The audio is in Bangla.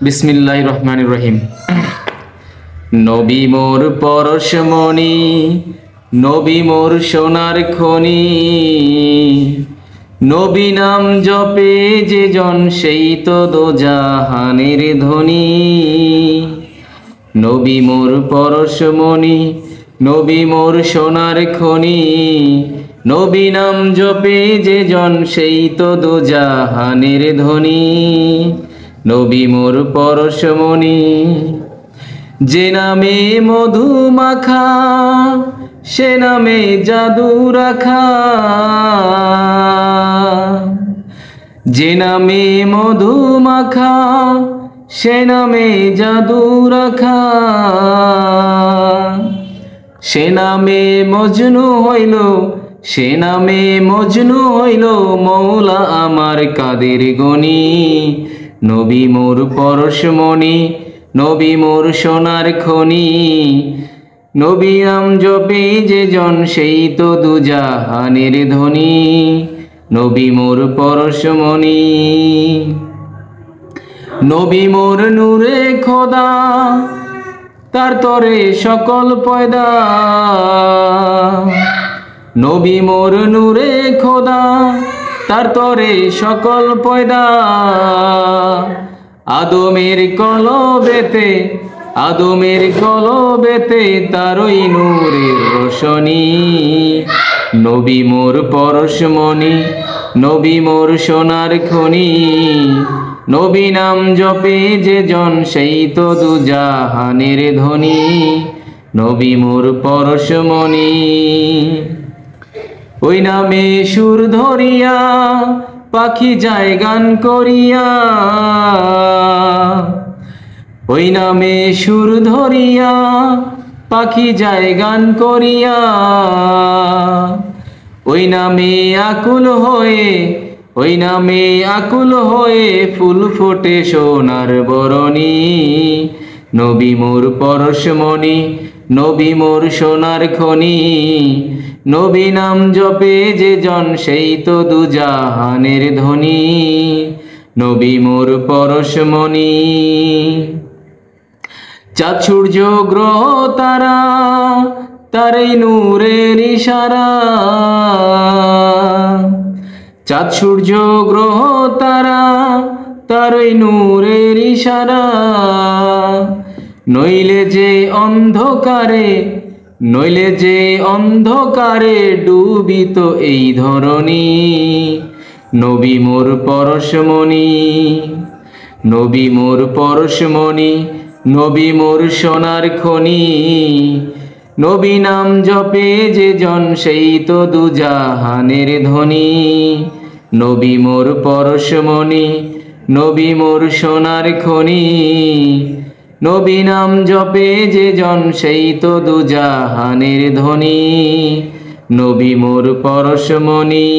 বিসমিল্লাহির রহমানির রহিম। নবী মোর পরশমণি, নবী মোর সোনার খনি, নবী নাম জপে যে জন সেই তো দোজাহানের ধনী। নবী মোর পরশমণি, নবী মোর সোনার খনি, নবী নাম জপে যে জন সেই তো দোজাহানের ধনী। নবী মোর পরশমণি, যে নামে মধু মাখা সে নামে জাদু রাখা, যে নামে মধু মাখা সে নামে জাদু রাখা, সে নামে মজনু হইল, সে নামে মজনু হইল মৌলা আমার কাদের গনি। নবী মোর পরশমণি, নবী মোর সোনার খনি, নবী নাম জপে যে জন সেই তো দুজাহানের ধনী। নবী মোর পরশমণি, নবী মোর নূরে খোদা তার তরে সকল পয়দা। নবী মোর নূরে খোদা তার তরে সকল পয়দা। আদমের কলবেতে, আদমের কলবেতে তারই নূরের রোশনী। নবী মোর পরশমণি, নবী মোর সোনার খনি, নবী নাম জপে যে জন সেই তো দুজাহানের ধনী। নবী মোর পরশমণি, ওই নামে সুর ধরিয়া পাখি যায় গান করিয়া, ওই নামে সুর ধরিয়া পাখি যায় গান করিয়া, ওই নামে আকুল হয়ে, ওই নামে আকুল হয়ে ফুল ফোটে সোনার বরণী। নবী মোর পরশমণি, নবী মোর সোনার খনি, নবী নাম জপে যে জন সেই তো দুজাহানের ধনী। নবী মোর পরশমণি, চাঁদ সূর্য গ্রহ তারা তারই নূরের ইশারা, চাঁদ সূর্য গ্রহ তারা তারই নূরের ইশারা। নইলে যে অন্ধকারে, নইলে যে অন্ধকারে ডুবিত এই ধরণী। নবী মোর পরশমণি, নবী মোর পরশমণি, নবী মোর সোনার খনি, নবী নাম জপে যে জন সেই তো দুজাহানের ধনী। নবী মোর পরশমণি, নবী মোর সোনার খনি, নবী নাম জপে যে জন সেই তো দুজাহানের ধনী। নবী মোর পরশমণি।